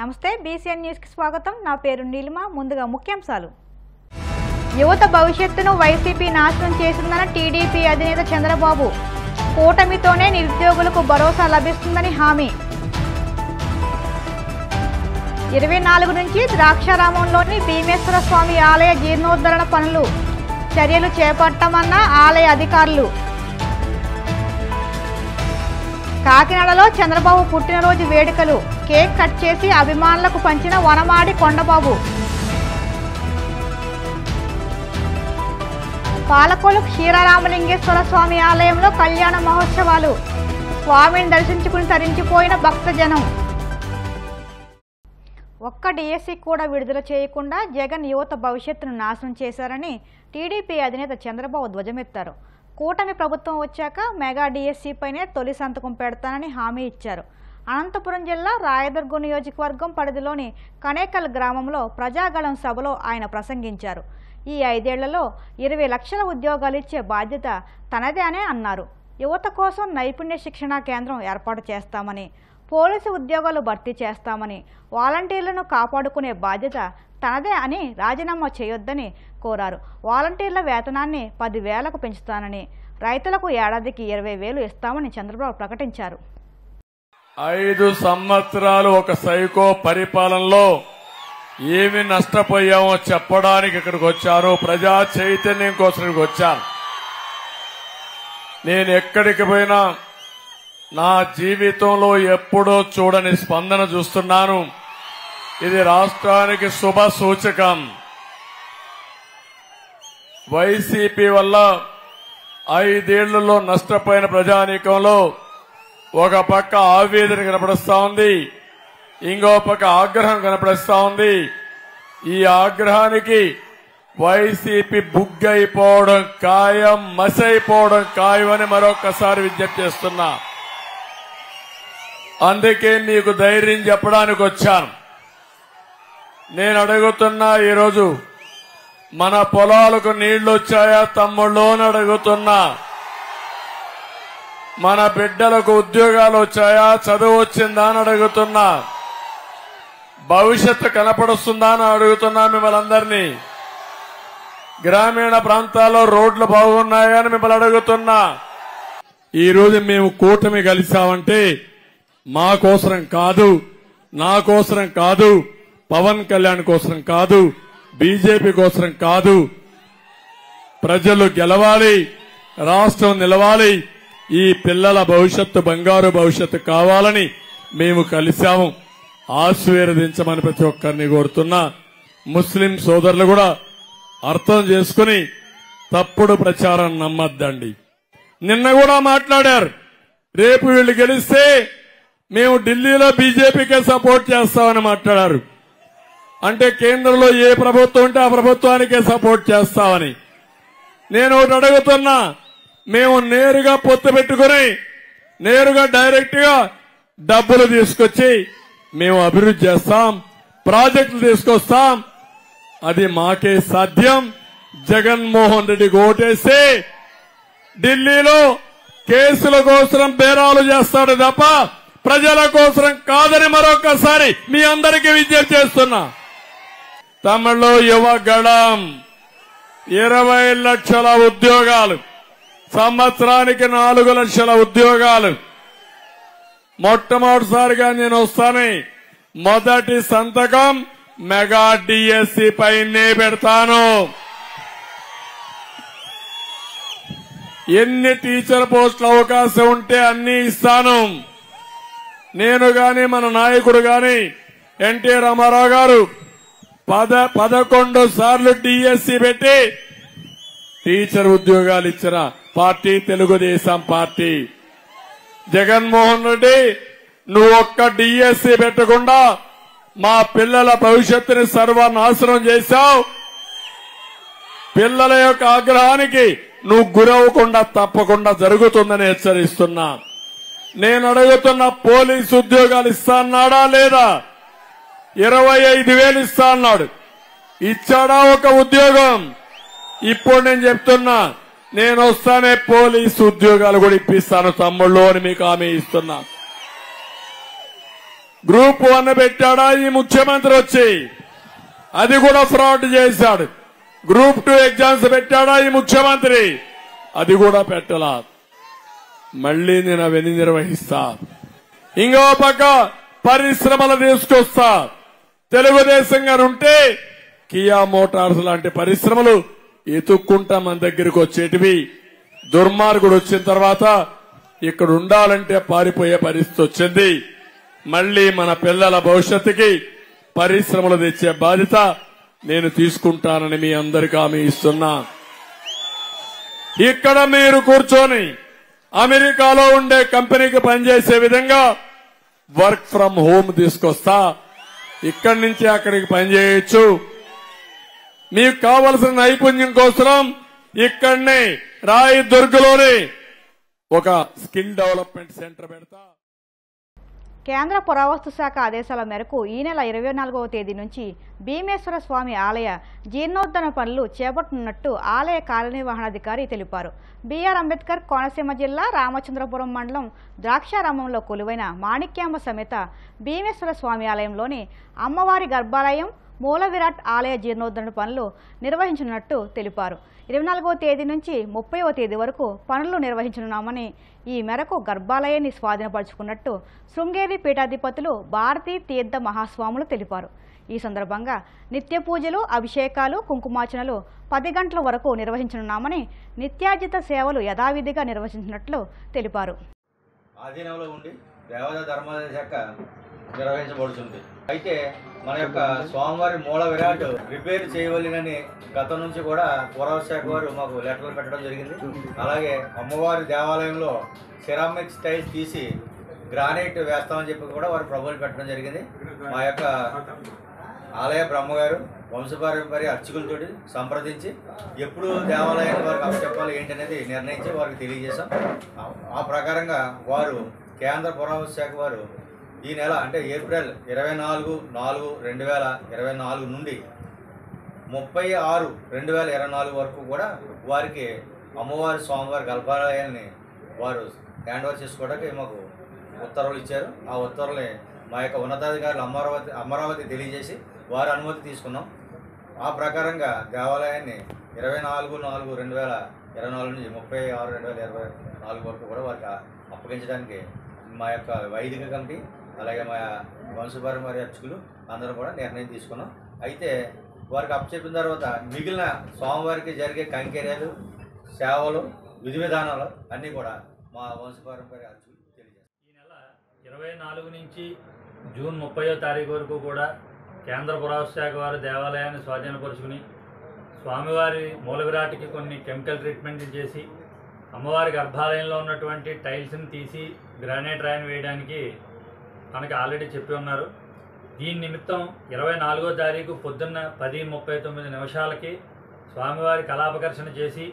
నమస్తే BCN news కి స్వాగతం। నా పేరు నీలిమ। ముందుగా ముఖ్యాంశాలు। యువత భవిష్యత్తును వైసీపీ నాశనం చేసిందన్న టీడీపీ అధినేత చంద్రబాబు। కూటమితోనే నిరుద్యోగులకు భరోసా లభిస్తుందని హామీ। 24 నుంచి ద్రాక్షారామంలోని భీమేశ్వర స్వామి ఆలయ జీర్ణోద్ధరణ పనులు చర్యలు చేపట్టమన్న ఆలయ అధికారులు। కాకినాడలో చంద్రబాబు పుట్టినరోజు వేడుకలు కేక్ కట్ చేసి అభిమానులకు పంచిన వనమాడి కొండబాబు। పాలకొల్లు క్షీరరామలింగేశ్వర స్వామి ఆలయంలో కళ్యాణ మహోత్సవాలు స్వామిని దర్శించుకుని తరించిపోయిన భక్తజనం। ఒక్క డిఎస్సి కూడా విడుదల చేయకుండా జగన్ యువత భవిష్యత్తును నాశనం చేశారని టీడీపీ అధినేత చంద్రబాబు ధ్వజమెత్తారు। కూటమి ప్రభుత్వం వచ్చాక మెగా డిఎస్సి పైనే తొలి సంతకం పెడతానని హామీ ఇచ్చారు। అనంతపురం జిల్లా రాయదుర్గం నియోజకవర్గం పరిధిలోని కనేకల్ గ్రామంలో ప్రజాగళం సభలో ఆయన ప్రసంగించారు। ఈ 5 ఏళ్లలో 20 లక్షల ఉద్యోగాలు ఇచ్చే బాధ్యత తనదే అని అన్నారు। యువత కోసం నైపుణ్య శిక్షణా కేంద్రం ఏర్పాటు చేస్తామని, పోలీసు ఉద్యోగాలు భర్తీ చేస్తామని, వాలంటీర్లను కాపాడుకునే బాధ్యత తనదే అని రాజీనామా చేయొద్దని కోరారు। వాలంటీర్ల వేతనాన్ని 10,000కు పెంచుతానని, రైతులకు ఏడాదికి 20,000 ఇస్తామని చంద్రబాబు ప్రకటించారు। 5 సంవత్సరాలు ఒక సైకో పరిపాలనలో ఏమి నష్టపోయామో చెప్పడానికి ఇక్కడికి వచ్చాను। ప్రజా చైతన్యం కోసం వచ్చాను। నేను ఎక్కడికి పోయినా నా జీవితంలో ఎప్పుడూ చూడని స్పందన చూస్తున్నాను। ఇది రాష్ట్రానికి శుభ సూచకం। వైసీపీ వల్ల 5 ఏళ్లలో నష్టపోయిన ప్రజానీకంలో ఒక పక్క ఆవేదన కనపడుస్తా ఉంది, ఇంకో పక్క ఆగ్రహం కనపడుస్తా ఉంది। ఈ ఆగ్రహానికి వైసీపీ బుగ్గైపోవడం ఖాయం, మసైపోవడం ఖాయం అని మరొకసారి విజ్ఞప్తి చేస్తున్నా। అందుకే మీకు ధైర్యం చెప్పడానికి వచ్చాను। నేను అడుగుతున్నా, ఈరోజు మన పొలాలకు నీళ్లు వచ్చాయా తమ్ముళ్ళు అని అడుగుతున్నా। మన బిడ్డలకు ఉద్యోగాలు వచ్చాయా, చదువు వచ్చిందా అని అడుగుతున్నా। భవిష్యత్తు కనపడుస్తుందా అని అడుగుతున్నా మిమ్మల్ని అందరినీ। గ్రామీణ ప్రాంతాల్లో రోడ్లు బాగున్నాయా అని మిమ్మల్ని అడుగుతున్నా। ఈరోజు మేము కూటమి కలిసామంటే మా కోసరం కాదు, నా కోసరం కాదు, పవన్ కళ్యాణ్ కోసరం కాదు, బీజేపీ కోసరం కాదు। ప్రజలు గెలవాలి, రాష్ట్రం నిలవాలి, ఈ పిల్లల భవిష్యత్తు బంగారు భవిష్యత్తు కావాలని మేము కలిశాము। ఆశీర్వదించమని ప్రతి ఒక్కరిని కోరుతున్నా। ముస్లిం సోదరులు కూడా అర్థం చేసుకుని తప్పుడు ప్రచారం నమ్మద్దండి। నిన్న కూడా మాట్లాడారు, రేపు వీళ్ళు గెలిస్తే మేము ఢిల్లీలో బీజేపీకే సపోర్ట్ చేస్తామని మాట్లాడారు। అంటే కేంద్రంలో ఏ ప్రభుత్వం ఉంటే ఆ ప్రభుత్వానికే సపోర్ట్ చేస్తామని। నేను ఒకటి అడుగుతున్నా, మేము నేరుగా పొత్తు పెట్టుకుని నేరుగా డైరెక్ట్ గా డబ్బులు తీసుకొచ్చి మేము అభివృద్ధి చేస్తాం, ప్రాజెక్టులు తీసుకొస్తాం, అది మాకే సాధ్యం। జగన్మోహన్ రెడ్డికి ఓటేసి ఢిల్లీలో కేసుల కోసం బేరాలు చేస్తాడు తప్ప ప్రజల కోసం కాదని మరొకసారి మీ అందరికీ విజ్ఞప్తి చేస్తున్నా। తమిళలో యువగళం 20 లక్షల ఉద్యోగాలు, సంవత్సరానికి 4 లక్షల ఉద్యోగాలు। మొట్టమొదటిసారిగా నేను వస్తాను, మొదటి సంతకం మెగా డిఎస్సి పైనే పెడతాను। ఎన్ని టీచర్ పోస్టుల అవకాశం ఉంటే అన్ని ఇస్తాను। నేను గాని మన నాయకుడు గాని ఎన్టీ రామారావు గారు 11 సార్లు డిఎస్సి పెట్టి టీచర్ ఉద్యోగాలు ఇచ్చిన పార్టీ తెలుగుదేశం పార్టీ। జగన్మోహన్ రెడ్డి నువ్వు ఒక్క డిఎస్సి పెట్టకుండా మా పిల్లల భవిష్యత్తుని సర్వనాశనం చేశావు। పిల్లల యొక్క ఆగ్రహానికి నువ్వు గురవకుండా తప్పకుండా జరుగుతుందని హెచ్చరిస్తున్నా। నేను అడుగుతున్న పోలీసు ఉద్యోగాలు ఇస్తా అన్నాడా లేదా? 25,000 ఇస్తా అన్నాడు, ఇచ్చాడా ఒక ఉద్యోగం? ఇప్పుడు నేను చెప్తున్నా, నేను వస్తానే పోలీసు ఉద్యోగాలు కూడా ఇప్పిస్తాను తమ్ముళ్ళు అని మీకు హామీ ఇస్తున్నా। గ్రూప్ 1 పెట్టాడా ఈ ముఖ్యమంత్రి వచ్చి? అది కూడా ఫ్రాడ్ చేశాడు. గ్రూప్ 2 ఎగ్జామ్స్ పెట్టాడా ఈ ముఖ్యమంత్రి? అది కూడా పెట్టలా. మళ్లీ నేను అవన్నీ నిర్వహిస్తా. ఇంకో పక్క పరిశ్రమలు తీసుకొస్తా. తెలుగుదేశం గారు ఉంటే కియా మోటార్స్ లాంటి పరిశ్రమలు ఎత్తుక్కుంటా మన దగ్గరికి వచ్చేటివి. దుర్మార్గుడు వచ్చిన తర్వాత ఇక్కడ ఉండాలంటే పారిపోయే పరిస్థితి వచ్చింది. మళ్లీ మన పిల్లల భవిష్యత్తుకి పరిశ్రమలు తెచ్చే బాధ్యత నేను తీసుకుంటానని మీ అందరికీ హామీ ఇస్తున్నా. ఇక్కడ మీరు కూర్చొని అమెరికాలో ఉండే కంపెనీకి పనిచేసే విధంగా వర్క్ ఫ్రం హోమ్ తీసుకొస్తా. ఇక్కడి నుంచి అక్కడికి పనిచేయొచ్చు. మీకు కావలసిన నైపుణ్యం కోసం ఇక్కడనే రాయదుర్గలోనే ఒక స్కిల్ డెవలప్మెంట్ సెంటర్ పెడతా. కేంద్ర పురావస్తు శాఖ ఆదేశాల మేరకు ఈ నెల 24వ తేదీ నుంచి భీమేశ్వర స్వామి ఆలయ జీర్ణోద్ధరణ పనులు చేపట్టనున్నట్టు ఆలయ కార్యనిర్వహణాధికారి తెలిపారు. బిఆర్ అంబేద్కర్ కోనసీమ జిల్లా రామచంద్రపురం మండలం ద్రాక్షారామంలో కొలువైన మాణిక్యాంబ సమేత భీమేశ్వర స్వామి ఆలయంలోని అమ్మవారి గర్భాలయం మూల విరాట్ ఆలయ జీర్ణోద్ధరణ పనులు నిర్వహించనున్నట్టు తెలిపారు. 24వ తేదీ నుంచి 30వ తేదీ వరకు పనులు నిర్వహించనున్నామని, ఈ మేరకు గర్భాలయాన్ని స్వాధీనపరుచుకున్నట్టు శృంగేరి పీఠాధిపతులు భారతీ తీర్థ మహాస్వాములు తెలిపారు. ఈ సందర్భంగా నిత్య పూజలు, అభిషేకాలు, కుంకుమార్చనలు 10 గంటల వరకు నిర్వహించనున్నామని, నిత్యార్జిత సేవలు యథావిధిగా నిర్వహించినట్లు తెలిపారు. ఆధీనంలో ఉండి దేవాదాయ ధర్మాదాయ శాఖ నిర్వహించబడుతుంది. అయితే మన యొక్క స్వామివారి మూల విరాట్ రిపేర్ చేయవలెనని గతం నుంచి కూడా పురావస్తు శాఖ వారు మాకు లెటర్లు పెట్టడం జరిగింది. అలాగే అమ్మవారి దేవాలయంలో సిరామిక్ స్టైల్స్ తీసి గ్రానైట్ వేస్తామని చెప్పి కూడా వారు ప్రపోజల్ పెట్టడం జరిగింది. మా యొక్క ఆలయ బ్రహ్మగారు వంశపారంపర్య అర్చకులతోటి సంప్రదించి ఎప్పుడు దేవాలయాన్ని వారికి అప్పచెప్పాలి ఏంటి అనేది నిర్ణయించి వారికి తెలియజేశాం. ఆ ప్రకారంగా వారు కేంద్ర పురావస్తు శాఖ వారు ఈ నెల అంటే ఏప్రిల్ 24/4/2024 నుండి 30/6/2024 వరకు కూడా వారికి అమ్మవారి స్వామివారి గర్భాలయాన్ని వారు హ్యాండ్ ఓవర్ చేసుకోవడానికి మాకు ఉత్తర్వులు ఇచ్చారు. ఆ ఉత్తర్వుల్ని మా యొక్క ఉన్నతాధికారులు అమరావతి తెలియజేసి వారి అనుమతి తీసుకున్నాం. ఆ ప్రకారంగా దేవాలయాన్ని 24/4/2024 నుంచి 30/6/2024 వరకు కూడా వారికి అప్పగించడానికి మా యొక్క వైదిక కమిటీ అలాగే మా వంశపారంపర్య అర్చకులు అందరూ కూడా నిర్ణయం తీసుకున్నాం. అయితే వారికి అప్పచెప్పిన తర్వాత మిగిలిన స్వామివారికి జరిగే కైంకర్యాలు, సేవలు, విధి విధానాలు అన్నీ కూడా మా వంశపారంపర్య అర్చకులు తెలియజేస్తారు. ఈ నెల 24 నుంచి జూన్ 30వ తారీఖు వరకు కూడా కేంద్ర పురావస్తు శాఖ వారు దేవాలయాన్ని స్వాధీనపరుచుకుని స్వామివారి మూల విరాట్కి కొన్ని కెమికల్ ట్రీట్మెంట్ చేసి అమ్మవారి గర్భాలయంలో ఉన్నటువంటి టైల్స్ని తీసి గ్రానైట్ రాయిని వేయడానికి మనకి ఆల్రెడీ చెప్పి ఉన్నారు. దీని నిమిత్తం 24వ తారీఖు పొద్దున్న 10:39 స్వామివారి కళాపకర్షణ చేసి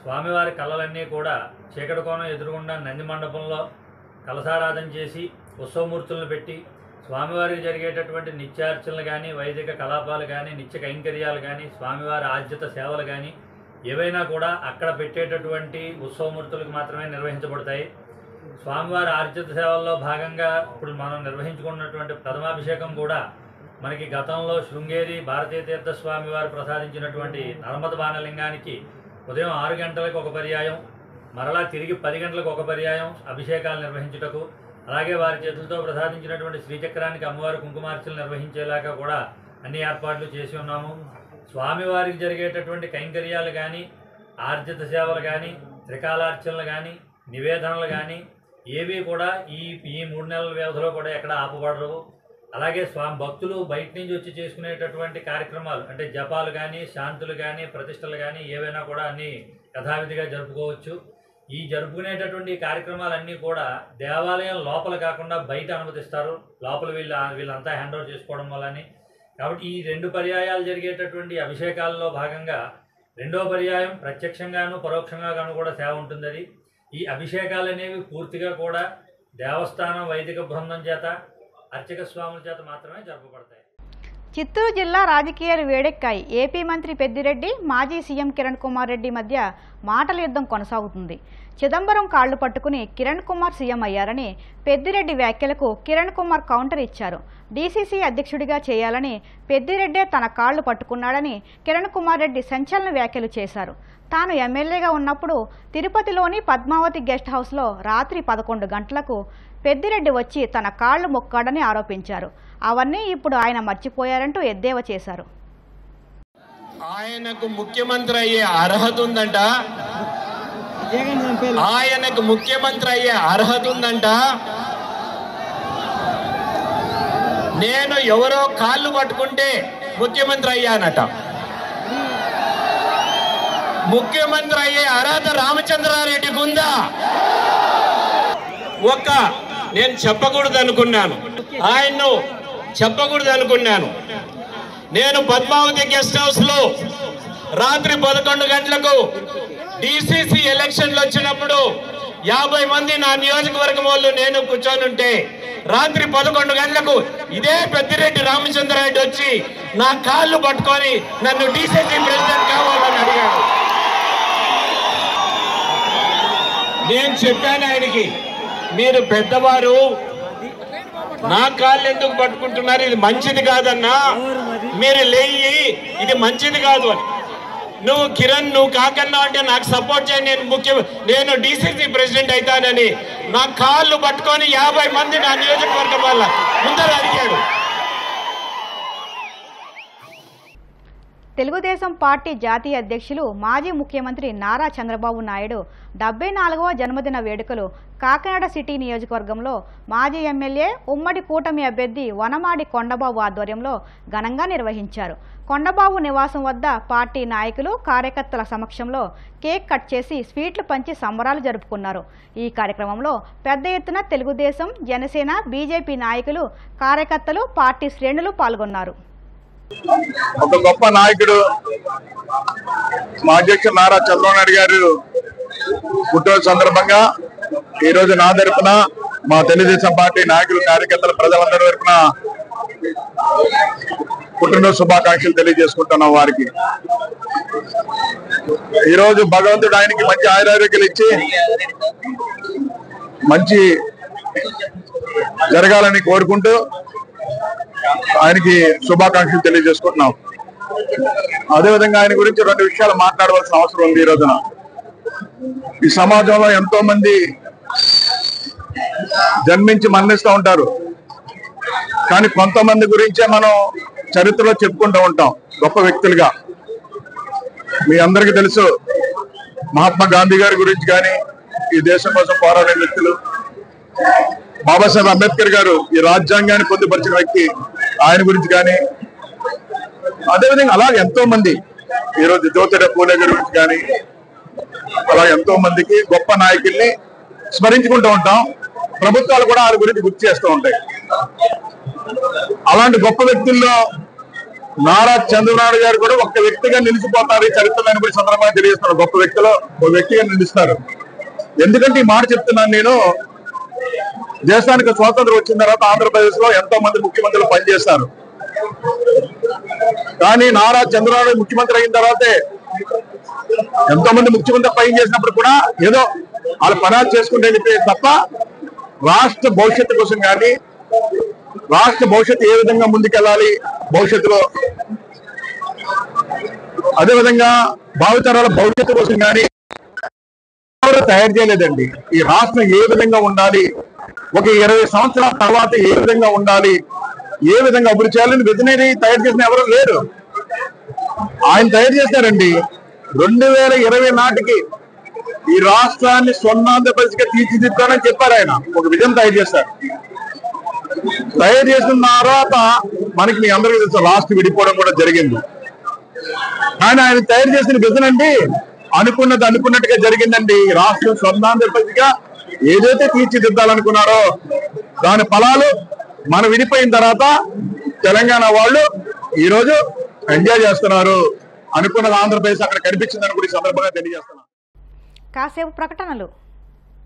స్వామివారి కళలన్నీ కూడా చీకటి కోణం ఎదురుగుండా నంది మండపంలో కలశారాధన చేసి ఉత్సవమూర్తులను పెట్టి స్వామివారికి జరిగేటటువంటి నిత్యార్చనలు కానీ, వైదిక కలాపాలు కానీ, నిత్య కైంకర్యాలు కానీ, స్వామివారి ఆర్జిత సేవలు కానీ ఏవైనా కూడా అక్కడ పెట్టేటటువంటి ఉత్సవమూర్తులకు మాత్రమే నిర్వహించబడతాయి. స్వామివారి ఆర్జిత సేవల్లో భాగంగా ఇప్పుడు మనం నిర్వహించుకున్నటువంటి ప్రథమాభిషేకం కూడా మనకి గతంలో శృంగేరి భారతీయ తీర్థ స్వామివారు ప్రసాదించినటువంటి నర్మద బాణలింగానికి ఉదయం 6 గంటలకు ఒక పర్యాయం, మరలా తిరిగి 10 గంటలకు ఒక పర్యాయం అభిషేకాలు నిర్వహించుటకు, అలాగే వారి చేతులతో ప్రసాదించినటువంటి శ్రీచక్రానికి అమ్మవారి కుంకుమార్చనలు నిర్వహించేలాగా కూడా అన్ని ఏర్పాట్లు చేసి ఉన్నాము. స్వామివారికి జరిగేటటువంటి కైంకర్యాలు కానీ, ఆర్జిత సేవలు కానీ, త్రికాలార్చనలు కానీ, నివేదనలు కానీ ఏవి కూడా ఈ 3 నెలల వ్యవధిలో కూడా ఎక్కడ ఆపబడరు. అలాగే స్వామి భక్తులు బయట నుంచి వచ్చి చేసుకునేటటువంటి కార్యక్రమాలు అంటే జపాలు కానీ, శాంతులు కానీ, ప్రతిష్టలు కానీ ఏవైనా కూడా అన్నీ యథావిధిగా జరుపుకోవచ్చు. ఈ జరుపుకునేటటువంటి కార్యక్రమాలన్నీ కూడా దేవాలయం లోపల కాకుండా బయట అనుమతిస్తారు. లోపల వీళ్ళంతా హ్యాండ్ ఓవర్ చేసుకోవడం వల్లని. కాబట్టి ఈ 2 పర్యాయాలు జరిగేటటువంటి అభిషేకాల్లో భాగంగా 2వ పర్యాయం ప్రత్యక్షంగాను పరోక్షంగాను కూడా సేవ ఉంటుంది. అది ఈ అభిషేకాలు అనేవి పూర్తిగా కూడా దేవస్థానం వైదిక బృందం చేత, అర్చక స్వాముల చేత మాత్రమే జరపబడతాయి. చిత్తూరు జిల్లా రాజకీయాలు వేడెక్కాయి. ఏపీ మంత్రి పెద్దిరెడ్డి, మాజీ సీఎం కిరణ్ కుమార్ రెడ్డి మధ్య మాటల యుద్ధం కొనసాగుతుంది. చిదంబరం కాళ్లు పట్టుకుని కిరణ్ కుమార్ సీఎం అయ్యారని పెద్దిరెడ్డి వ్యాఖ్యలకు కిరణ్ కుమార్ కౌంటర్ ఇచ్చారు. డీసీసీ అధ్యక్షుడిగా చేయాలని పెద్దిరెడ్డే తన కాళ్లు పట్టుకున్నాడని కిరణ్ కుమార్ రెడ్డి సంచలన వ్యాఖ్యలు చేశారు. తాను ఎమ్మెల్యేగా ఉన్నప్పుడు తిరుపతిలోని పద్మావతి గెస్ట్ హౌస్లో రాత్రి 11 గంటలకు పెద్దిరెడ్డి వచ్చి తన కాళ్లు మొక్కాడని ఆరోపించారు. అవన్నీ ఇప్పుడు ఆయన మర్చిపోయారంటూ ఎద్దేవా చేశారు. ఆయనకు ముఖ్యమంత్రి అయ్యే అర్హత ఉందంట, ఆయనకు ముఖ్యమంత్రి అయ్యే అర్హత ఉందంట. నేను ఎవరో కాళ్ళు పట్టుకుంటే ముఖ్యమంత్రి అయ్యానట. ముఖ్యమంత్రి అయ్యే అర్హత రామచంద్రారెడ్డికి ఉందా? నేను చెప్పకూడదు అనుకున్నాను, ఆయన్ను చెప్పకూడదు అనుకున్నాను. నేను పద్మావతి గెస్ట్ హౌస్ లో రాత్రి 11 గంటలకు డిసిసి ఎలక్షన్లు వచ్చినప్పుడు 50 మంది నా నియోజకవర్గం వాళ్ళు నేను కూర్చొని ఉంటే రాత్రి 11 గంటలకు ఇదే పెద్దిరెడ్డి రామచంద్రారెడ్డి వచ్చి నా కాళ్ళు పట్టుకొని నన్ను డిసిసి ప్రెసిడెంట్ కావాలని అడిగాడు. నేను చెప్పాను ఆయనకి, మీరు పెద్దవారు, నా కాళ్ళు ఎందుకు పట్టుకుంటున్నారు, ఇది మంచిది కాదన్నా, మీరు లేయి, ఇది మంచిది కాదు అని. నువ్వు కిరణ్ నువ్వు కాకన్నా అంటే నాకు సపోర్ట్ చేయి, నేను డిసిసి ప్రెసిడెంట్ అవుతానని నా కాళ్ళు పట్టుకొని 50 మంది నా నియోజకవర్గం వల్ల ముందర అడిగాడు. తెలుగుదేశం పార్టీ జాతీయ అధ్యక్షులు మాజీ ముఖ్యమంత్రి నారా చంద్రబాబు నాయుడు 74వ జన్మదిన వేడుకలు కాకినాడ సిటీ నియోజకవర్గంలో మాజీ ఎమ్మెల్యే ఉమ్మడి కూటమి అభ్యర్థి వనమాడి కొండబాబు ఆధ్వర్యంలో ఘనంగా నిర్వహించారు. కొండబాబు నివాసం వద్ద పార్టీ నాయకులు కార్యకర్తల సమక్షంలో కేక్ కట్ చేసి స్వీట్లు పంచి సంబరాలు జరుపుకున్నారు. ఈ కార్యక్రమంలో పెద్ద ఎత్తున తెలుగుదేశం, జనసేన, బీజేపీ నాయకులు, కార్యకర్తలు, పార్టీ శ్రేణులు పాల్గొన్నారు. ఒక గొప్ప నాయకుడు మా అధ్యక్షుడు నారా చంద్రబాబు నాయుడు గారు పుట్టినరోజు సందర్భంగా ఈ రోజు నా తరపున, మా తెలుగుదేశం పార్టీ నాయకులు, కార్యకర్తలు, ప్రజలందరి తరపున పుట్టినరోజు శుభాకాంక్షలు తెలియజేసుకుంటున్నాం. వారికి ఈ రోజు భగవంతుడు ఆయనకి మంచి ఆయురారోగ్యాలు ఇచ్చి మంచి జరగాలని కోరుకుంటూ ఆయనకి శుభాకాంక్షలు తెలియజేసుకుంటున్నాం. అదేవిధంగా ఆయన గురించి 2 విషయాలు మాట్లాడవలసిన అవసరం ఉంది. ఈ రోజున ఈ సమాజంలో ఎంతో మంది జన్మించి మరణిస్తూ ఉంటారు, కానీ కొంతమంది గురించే మనం చరిత్రలో చెప్పుకుంటూ ఉంటాం గొప్ప వ్యక్తులుగా. మీ అందరికీ తెలుసు, మహాత్మా గాంధీ గారి గురించి కానీ, ఈ దేశం కోసం పోరాడే వ్యక్తులు, బాబాసాహెబ్ అంబేద్కర్ గారు ఈ రాజ్యాంగాన్ని పొందుపరిచిన వ్యక్తి, ఆయన గురించి కానీ, అదేవిధంగా అలా ఎంతో మంది ఈరోజు జ్యోతిరావు పూలే గారి గురించి కానీ, అలా ఎంతో మందికి గొప్ప నాయకుల్ని స్మరించుకుంటూ ఉంటాం. ప్రభుత్వాలు కూడా వాళ్ళ గురించి గుర్తు చేస్తూ ఉంటాయి. అలాంటి గొప్ప వ్యక్తుల్లో నారా చంద్రబాబు గారు కూడా ఒక వ్యక్తిగా నిలిచిపోతారు. ఈ చరిత్రలో కూడా సందర్భంగా తెలియజేస్తున్నారు. గొప్ప వ్యక్తిలో ఒక వ్యక్తిగా నిలుస్తారు. ఎందుకంటే ఈ మాట చెప్తున్నాను నేను, దేశానికి స్వాతంత్రం వచ్చిన తర్వాత ఆంధ్రప్రదేశ్ లో ఎంతో మంది ముఖ్యమంత్రులు పనిచేశారు. కానీ నారా చంద్రబాబు ముఖ్యమంత్రి అయిన తర్వాతే ఎంతో మంది ముఖ్యమంత్రి పని చేసినప్పుడు కూడా ఏదో వాళ్ళ పనాలు చేసుకుంటే తప్ప రాష్ట్ర భవిష్యత్తు కోసం కానీ, రాష్ట్ర భవిష్యత్తు ఏ విధంగా ముందుకెళ్ళాలి భవిష్యత్తులో, అదేవిధంగా భావితరాల భవిష్యత్తు కోసం కానీ తయారు చేయలేదండి. ఈ రాష్ట్రం ఏ విధంగా ఉండాలి, ఒక 20 సంవత్సరాల తర్వాత ఏ విధంగా ఉండాలి, ఏ విధంగా అభివృద్ధి చేయాలని విజనరీ తయారు చేసిన ఎవరు లేరు. ఆయన తయారు చేశారండి. 2020 నాటికి ఈ రాష్ట్రాన్ని స్వర్ణాంధ్రప్రదేశ్గా తీర్చిదిద్దానని చెప్పారు. ఆయన ఒక విజన్ తయారు చేశారు. తయారు చేసిన తర్వాత మనకి మీ అందరికీ తెలుసు రాష్ట్రం విడిపోవడం కూడా జరిగింది. కానీ ఆయన తయారు చేసిన విజన్ అండి అనుకున్నది అనుకున్నట్టుగా జరిగిందండి. రాష్ట్రం స్వర్ణాంధ్రప్రదేశ్గా ఏదైతే తీర్చిదిద్దాలనుకున్నారో దాని ఫలాలు మనం విడిపోయిన తర్వాత తెలంగాణ వాళ్ళు ఈ రోజు ఎంజాయ్ చేస్తున్నారు. అనుకున్నది ఆంధ్రప్రదేశ్ అక్కడ కనిపించిందని కూడా ఈ సందర్భంగా తెలియజేస్తున్నారు. కాసేపు ప్రకటనలు.